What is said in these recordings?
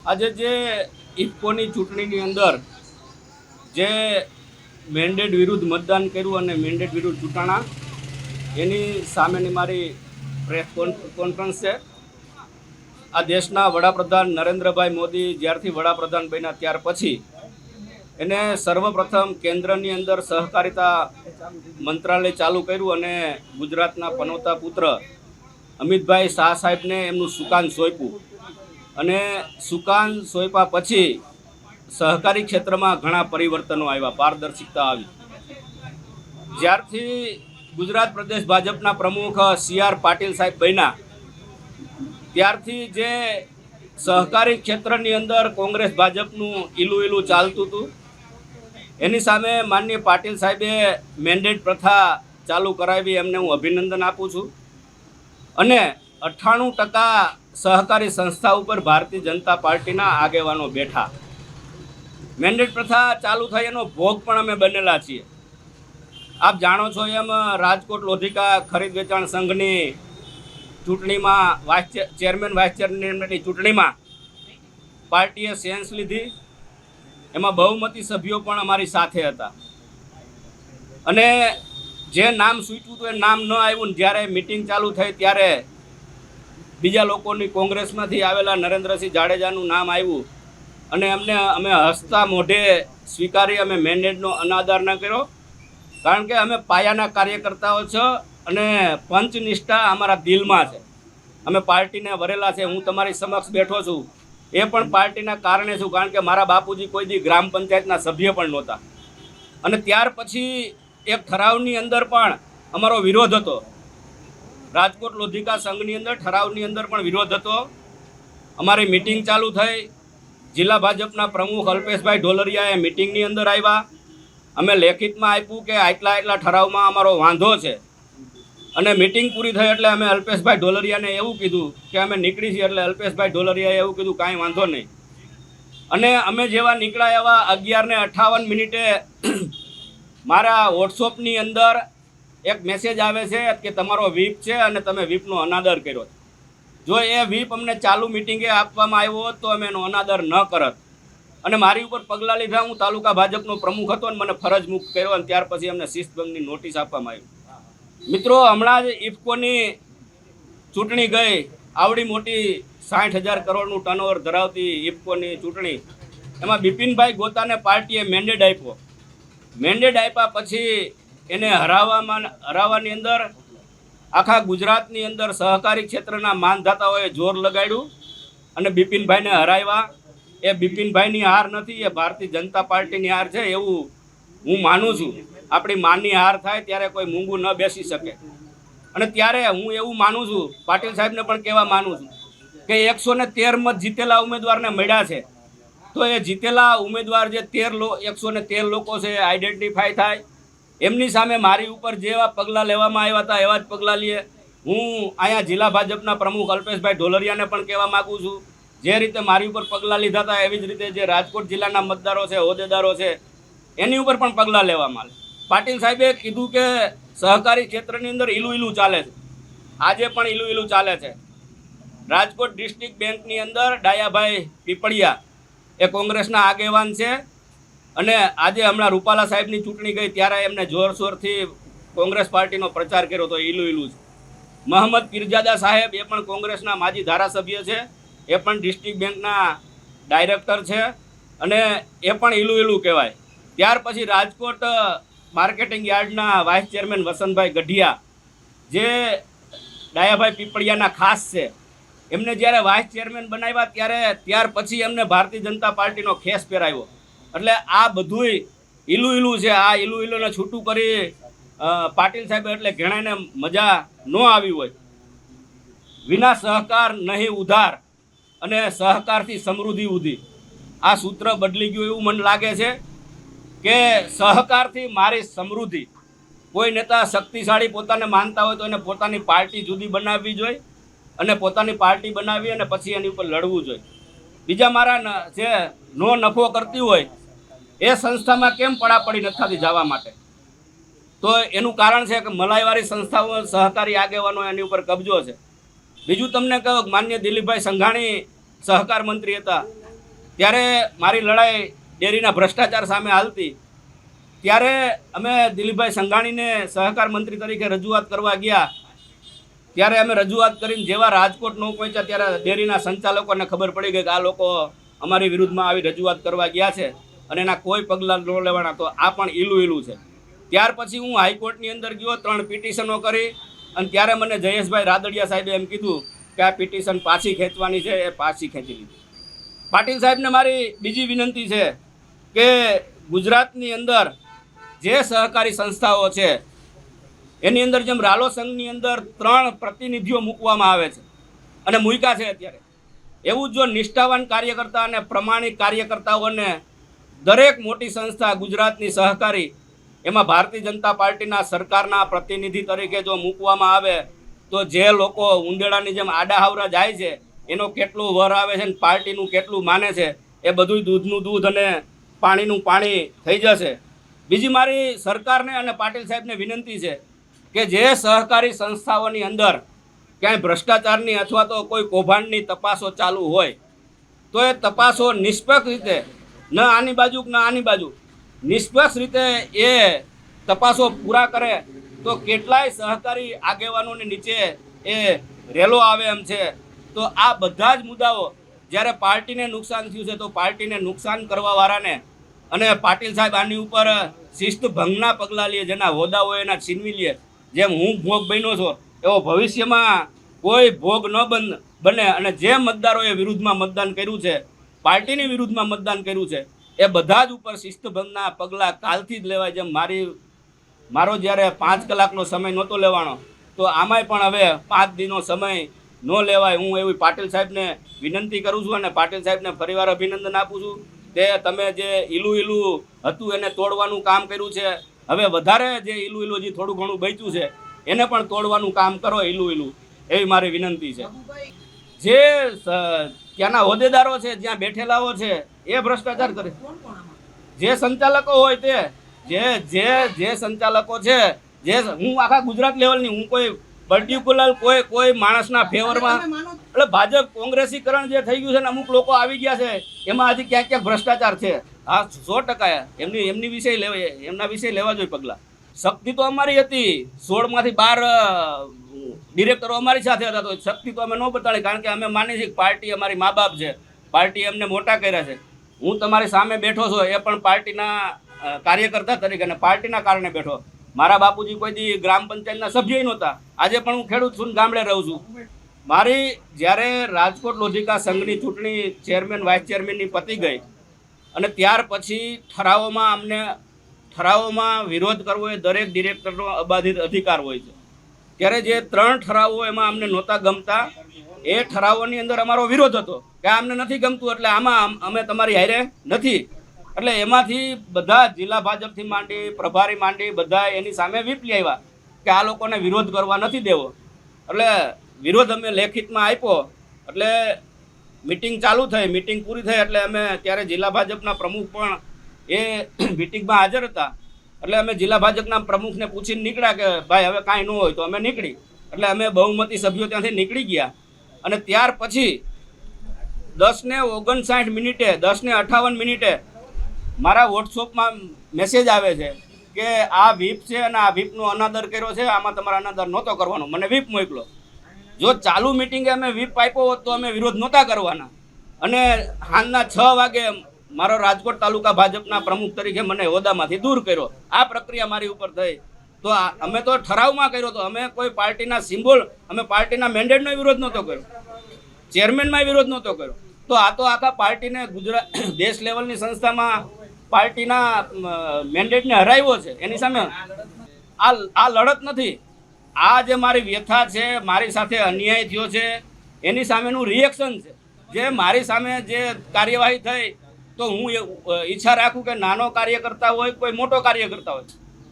આજે જે ઇફકોની ચૂંટણીની અંદર જે મેન્ડેટ વિરુદ્ધ મતદાન કર્યું અને મેન્ડેટ વિરુદ્ધ ચૂંટાણા એની સામેની મારી પ્રેસ કોન્ફરન્સ છે। આ દેશના વડાપ્રધાન નરેન્દ્રભાઈ મોદી જ્યારથી વડાપ્રધાન બન્યા ત્યાર પછી એને સર્વપ્રથમ કેન્દ્રની અંદર સહકારિતા મંત્રાલય ચાલુ કર્યું અને ગુજરાતના પનોતા પુત્ર અમિતભાઈ શાહ સાહેબને એમનું સુકાન સોંપ્યું અને સુકાન સોંપ્યા પછી સહકારી ક્ષેત્રમાં ઘણા પરિવર્તનો આવ્યા, પારદર્શિકતા આવી। જ્યારથી ગુજરાત પ્રદેશ ભાજપના પ્રમુખ CR પાટીલ સાહેબ બન્યા ત્યારથી જે સહકારી ક્ષેત્રની અંદર કોંગ્રેસ ભાજપનું ઈલું ચાલતું હતું એની સામે માનનીય પાટીલ સાહેબે મેન્ડેટ પ્રથા ચાલુ કરાવી, એમને હું અભિનંદન આપું છું। અને 98% સહકારી સંસ્થા ઉપર ભારતીય જનતા પાર્ટીના આગેવાનો બેઠા। મેન્ડેટ પ્રથા ચાલુ થઈ એનો ભોગ પણ અમે બનેલા છીએ। આપ જાણો છો એમ રાજકોટ લોધિકા ખરીદ વેચાણ સંઘની ચૂંટણીમાં ચેરમેન વાઇસ ચેરમેનની ચૂંટણીમાં પાર્ટીએ સેન્સ લીધી, એમાં બહુમતી સભ્યો પણ અમારી સાથે હતા અને જે નામ સૂચવ્યું હતું એ નામ ન આવ્યું। જ્યારે મિટિંગ ચાલુ થઈ ત્યારે બીજા લોકોની કોંગ્રેસમાંથી આવેલા નરેન્દ્રસિંહ જાડેજાનું નામ આવ્યું અને અમે હસતા મોઢે સ્વીકારી, અમે મેન્ડેટનો અનાદર ન કર્યો, કારણ કે અમે પાયાના કાર્યકર્તાઓ છો અને પંચનિષ્ઠા અમારા દિલમાં છે। અમે પાર્ટીને વરેલા છે। હું તમારી સમક્ષ બેઠો છું એ પણ પાર્ટીના કારણે છું, કારણ કે મારા બાપુજી કોઈ દી ગ્રામ પંચાયતના સભ્ય પણ નહોતા અને ત્યાર પછી એક ઠરાવની અંદર પણ અમારો વિરોધ હતો। રાજકોટ લોધિકા સંઘની અંદર ઠરાવની અંદર પણ વિરોધ હતો। અમારી મિટિંગ ચાલુ થઈ, જિલ્લા ભાજપના પ્રમુખ અલ્પેશભાઈ ઢોલરિયાએ મિટિંગની અંદર આવ્યા, અમે લેખિતમાં આપ્યું કે આટલા ઠરાવમાં અમારો વાંધો છે અને મિટિંગ પૂરી થઈ એટલે અમે અલ્પેશભાઈ ઢોલરિયાને એવું કીધું કે અમે નીકળી છીએ, એટલે અલ્પેશભાઈ ઢોલરિયાએ એવું કીધું કાંઈ વાંધો નહીં। અને અમે જેવા નીકળ્યા એવા 11:58 મારા વોટ્સઅપની અંદર એક મેસેજ આવે છે કે તમારો વ્હીપ છે અને તમે વ્હીપનો અનાદર કર્યો। જો એ વ્હીપ અમને ચાલુ મિટિંગે આપવામાં આવ્યો હોત તો અમે એનો અનાદર ન કરત અને મારી ઉપર પગલાં લીધા। હું તાલુકા ભાજપનો પ્રમુખ હતો અને મને ફરજ મુક્ત કર્યો અને ત્યાર પછી અમને શિસ્તભંગની નોટિસ આપવામાં આવી। મિત્રો, હમણાં જ ઇફકોની ચૂંટણી ગઈ, આવડી મોટી 60,000 કરોડનું ટર્નઓવર ધરાવતી ઇફકોની ચૂંટણી, એમાં બિપિનભાઈ ગોતાને પાર્ટીએ મેન્ડેટ આપ્યો। મેન્ડેટ આપ્યા પછી એને હરાવવાની અંદર આખા ગુજરાતની અંદર સહકારી ક્ષેત્રના માનધાતાઓએ જોર લગાડ્યું અને બિપિનભાઈને હરાવ્યા। એ બિપિનભાઈની હાર નથી, એ ભારતીય જનતા પાર્ટીની હાર છે એવું હું માનું છું। આપણી માનની હાર થાય ત્યારે કોઈ મૂંગું ન બેસી શકે અને ત્યારે હું એવું માનું છું, પાટીલ સાહેબને પણ કહેવા માનું છું કે 113 મત જીતેલા ઉમેદવારને મળ્યા છે, તો એ જીતેલા ઉમેદવાર જે 113 લોકો છે આઈડેન્ટિફાઈ થાય, એમની સામે મારી ઉપર જેવા પગલાં લેવામાં આવ્યા હતા એવા જ પગલાં લઈએ। હું અહીંયા જિલ્લા ભાજપના પ્રમુખ અલ્પેશભાઈ ઢોલરિયાને પણ કહેવા માગું છું, જે રીતે મારી ઉપર પગલાં લીધા હતા એવી જ રીતે જે રાજકોટ જિલ્લાના મતદારો છે, હોદ્દેદારો છે, એની ઉપર પણ પગલાં લેવામાં આવે। પાટીલ સાહેબે કીધું કે સહકારી ક્ષેત્રની અંદર ઈલું ચાલે છે, આજે પણ ઈલું ચાલે છે। રાજકોટ ડિસ્ટ્રિક્ટ બેંકની અંદર ડાયાભાઈ પીપળિયા એ કોંગ્રેસના આગેવાન છે અને આજે હમણાં રૂપાલા સાહેબની ચૂંટણી ગઈ ત્યારે એમને જોરશોરથી કોંગ્રેસ પાર્ટીનો પ્રચાર કર્યો તો ઈલું છે। મોહમ્મદ પીરજાદા સાહેબ એ પણ કોંગ્રેસના માજી ધારાસભ્ય છે, એ પણ ડિસ્ટ્રિક્ટ બેંકના ડાયરેક્ટર છે અને એ પણ ઈલું કહેવાય। ત્યાર પછી રાજકોટ માર્કેટિંગ યાર્ડના વાઇસ ચેરમેન વસંતભાઈ ગઢિયા જે ડાયાભાઈ પીપળિયાના ખાસ છે, એમને જ્યારે વાઇસ ચેરમેન બનાવ્યા ત્યાર પછી એમને ભારતીય જનતા પાર્ટીનો ખેસ પહેરાવ્યો। એટલે આ બધુંય ઈલું છે। આ ઈલુંને છૂટું કરી પાટીલ સાહેબ એટલે ઘણાને મજા ન આવી હોય। વિના સહકાર નહીં ઉધાર અને સહકારથી સમૃદ્ધિ ઉધી, આ સૂત્ર બદલી ગયું એવું મને લાગે છે કે સહકારથી મારી સમૃદ્ધિ। કોઈ નેતા શક્તિશાળી પોતાને માનતા હોય તો એને પોતાની પાર્ટી જુદી બનાવવી જોઈએ અને પોતાની પાર્ટી બનાવી અને પછી એની ઉપર લડવું જોઈએ। બીજા મારા જે નો નફો કરતી હોય એ સંસ્થામાં કેમ પડાપડી નથી થતી જવા માટે? તો એનું કારણ છે કે મલાઈવાળી સંસ્થાઓ સહકારી આગેવાનો એની ઉપર કબજો છે। બીજું તમને કહું, માન્ય દિલીપભાઈ સંઘાણી સહકાર મંત્રી હતા, ત્યારે મારી લડાઈ ડેરીના ભ્રષ્ટાચાર સામે હાલતી, ત્યારે અમે દિલીપભાઈ સંઘાણીને સહકાર મંત્રી તરીકે રજૂઆત કરવા ગયા. ત્યારે અમે રજૂઆત કરીને જેવા રાજકોટ ન પહોંચ્યા ત્યારે ડેરીના સંચાલકોને ખબર પડી ગઈ કે આ લોકો અમારી વિરુદ્ધમાં આવી રજૂઆત કરવા ગયા છે અને એના કોઈ પગલાં ન લેવાના. તો આ પણ ઈલું છે. ત્યાર પછી હું હાઈકોર્ટની અંદર ગયો, 3 પિટિશનો કરી અને ત્યારે મને જયેશભાઈ રાદડિયા સાહેબે એમ કીધું કે આ પિટિશન પાછી ખેંચવાની છે. એ પાછી ખેંચી લીધી. પાટીલ સાહેબને મારી બીજી વિનંતી છે કે ગુજરાતની અંદર જે સહકારી સંસ્થાઓ છે એની અંદર જેમ રાલો સંઘની અંદર 3 પ્રતિનિધિઓ મૂકવામાં આવે છે અને મૂક્યા છે અત્યારે, એવું જો નિષ્ઠાવાન કાર્યકર્તા અને પ્રમાણિક કાર્યકર્તાઓને દરેક મોટી સંસ્થા ગુજરાતની સહકારી એમાં ભારતીય જનતા પાર્ટીના સરકારના પ્રતિનિધિ તરીકે જો મૂકવામાં આવે તો જે લોકો ઉંદેડાની જેમ આડાહાવરા જાય છે એનો કેટલું વર આવે છે અને પાર્ટીનું કેટલું માને છે એ બધું દૂધનું દૂધ અને પાણીનું પાણી થઈ જશે. બીજી મારી સરકારને અને પાટીલ સાહેબને વિનંતી છે કે જે સહકારી સંસ્થાઓની અંદર ક્યાંય ભ્રષ્ટાચારની અથવા તો કોઈ કૌભાંડની તપાસો ચાલુ હોય તો એ તપાસો નિષ્પક્ષ રીતે, ન આની બાજુ ન આની બાજુ, નિષ્પક્ષ રીતે એ તપાસો પૂરા કરે તો કેટલાય સહકારી આગેવાનોની નીચે એ રેલો આવે એમ છે. તો આ બધા જ મુદ્દાઓ જ્યારે પાર્ટીને નુકસાન થયું છે તો પાર્ટીને નુકસાન કરવાવાળાને અને પાટીલ સાહેબ આની ઉપર શિસ્ત ભંગના પગલાં લે, જેના હોદ્દા હોય એના છીનવી લે. જેમ હું ભોગ બન્યો છો એવો ભવિષ્યમાં કોઈ ભોગ ન બને અને જે મતદારોએ વિરુદ્ધમાં મતદાન કર્યું છે, પાર્ટીની વિરુદ્ધમાં મતદાન કર્યું છે, એ બધા જ ઉપર શિસ્તભંગના પગલાં કાલથી જ લેવાય. જેમ મારો જ્યારે 5 કલાકનો સમય નહોતો લેવાનો તો આમાંય પણ હવે 5 દિનનો સમય ન લેવાય. હું એવી પાટીલ સાહેબને વિનંતી કરું છું અને પાટીલ સાહેબને ફરીવાર અભિનંદન આપું છું કે તમે જે ઈલું હતું એને તોડવાનું કામ કર્યું છે. હવે વધારે જે ઈલું જે થોડું ઘણું બચ્યું છે એને પણ તોડવાનું કામ કરો ઈલું, એવી મારી વિનંતી છે. જે ત્યાંના હોદ્દેદારો છે, જ્યાં બેઠેલાઓ છે, એ ભ્રષ્ટાચાર કરે. જે સંચાલકો હોય તે જે સંચાલકો છે, જે હું આખા ગુજરાત લેવલની, હું કોઈ પર્ટિક્યુલર કોઈ માણસના ફેવરમાં, એટલે ભાજપ કોંગ્રેસીકરણ જે થઈ ગયું છે ને અમુક લોકો આવી ગયા છે એમાં હજી ક્યાંક ભ્રષ્ટાચાર છે. હા, 100% એમના વિશે લેવા જોઈએ પગલાં. શક્તિ તો અમારી હતી, 16માંથી 12 ડિરેક્ટરો અમારી સાથે હતા, તો શક્તિ તો અમે ન બતાડી, કારણ કે અમે માની છીએ કે પાર્ટી અમારી મા બાપ છે, પાર્ટી અમને મોટા કર્યા છે. હું તમારી સામે બેઠો છું એ પણ પાર્ટીના કાર્યકર્તા તરીકે અને પાર્ટીના કારણે બેઠો. મારા બાપુજી કોઈ દી ગ્રામ પંચાયતના સભ્ય નહોતા, આજે પણ હું ખેડૂત છું, ગામડે રહું છું. મારી જ્યારે રાજકોટ લોધિકા સંઘની ચૂંટણી ચેરમેન વાઇસ ચેરમેનની પતી ગઈ અને ત્યાર પછી ઠરાવોમાં વિરોધ કરવો એ દરેક ડિરેક્ટરનો અબાધિત અધિકાર હોય છે. ત્યારે જે 3 ઠરાવો એમાં અમને નહોતા ગમતા, એ ઠરાવોની અંદર અમારો વિરોધ હતો કે અમને નથી ગમતું એટલે આમાં અમે તમારી હારે નથી. એટલે એમાંથી બધા જિલ્લા ભાજપથી માંડી પ્રભારી માંડી બધા એની સામે વ્હીપ લઈ આવ્યા કે આ લોકોને વિરોધ કરવા નથી દેવો. એટલે વિરોધ અમે લેખિતમાં આપ્યો. એટલે મિટિંગ ચાલુ થઈ, મિટિંગ પૂરી થઈ એટલે અમે ત્યારે જિલ્લા ભાજપના પ્રમુખ પણ એ મિટિંગમાં હાજર હતા. એટલે અમે જિલ્લા ભાજપના પ્રમુખને પૂછીને નીકળ્યા કે ભાઈ હવે કાંઈ ન હોય તો અમે નીકળી. એટલે અમે બહુમતી સભ્યો ત્યાંથી નીકળી ગયા અને ત્યાર પછી 10:59 મિનિટે 10:58 મારા વોટ્સઅપમાં મેસેજ આવે છે કે આ વ્હીપ છે અને આ વ્હીપનો અનાદર કર્યો છે, આમાં તમારે અનાદર નહોતો કરવાનો, મને વ્હીપ મોકલો. જો ચાલુ મિટિંગે અમે વ્હીપ આપ્યો હોત તો અમે વિરોધ નહોતા કરવાના. અને સાંજના 6 વાગે મારો રાજકોટ તાલુકા ભાજપના પ્રમુખ તરીકે મને હોદ્દામાંથી દૂર કર્યો. આ પ્રક્રિયા મારી ઉપર થઈ. તો અમે તો ઠરાવમાં કર્યો તો, અમે કોઈ પાર્ટીના સિમ્બોલ, અમે પાર્ટીના મેન્ડેટનો વિરોધ નહોતો કર્યો, ચેરમેનમાં વિરોધ નહોતો કર્યો. તો આ તો આખા પાર્ટીને ગુજરાત દેશ લેવલની સંસ્થામાં પાર્ટીના મેન્ડેટને હરાવ્યો છે. એની સામે આ લડત નથી. આ જે મારી વ્યથા છે, મારી સાથે અન્યાય થયો છે, એની સામેનું રિએક્શન છે. જે મારી સામે જે કાર્યવાહી થઈ તો હું ઈચ્છા રાખું કે નાનો કાર્યકર્તા હોય કોઈ મોટો કાર્યકર્તા હોય,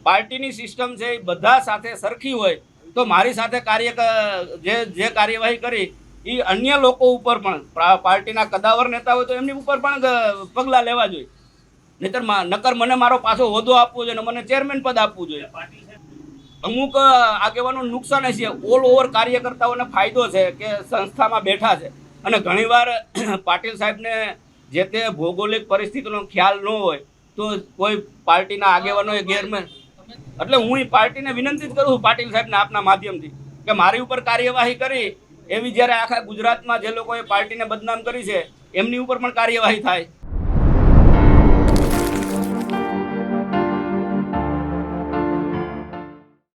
પાર્ટીની સિસ્ટમ છે એ બધા સાથે સરખી હોય. તો મારી સાથે જે કાર્યવાહી કરી એ અન્ય લોકો ઉપર પણ, પાર્ટીના કદાવર નેતા હોય તો એમની ઉપર પણ પગલાં લેવા જોઈએ. નકર મને મારો પાછો હોદ્દો આપવો જોઈએ, મને ચેરમેન પદ આપવું જોઈએ. અમુક આગેવાનું નુકસાન છે, ઓલ ઓવર કાર્યકર્તાઓને ફાયદો છે કે સંસ્થામાં બેઠા છે અને ઘણીવાર પાટીલ સાહેબને જે તે ભૌગોલિક પરિસ્થિતિનો ખ્યાલ ન હોય તો કોઈ પાર્ટીના આગેવાનોએ ગેરમેન એટલે હું એ પાર્ટીને વિનંતી જ કરું છું પાટીલ સાહેબને આપના માધ્યમથી કે મારી ઉપર કાર્યવાહી કરી એવી જ્યારે આખા ગુજરાતમાં જે લોકોએ પાર્ટીને બદનામ કરી છે એમની ઉપર પણ કાર્યવાહી થાય.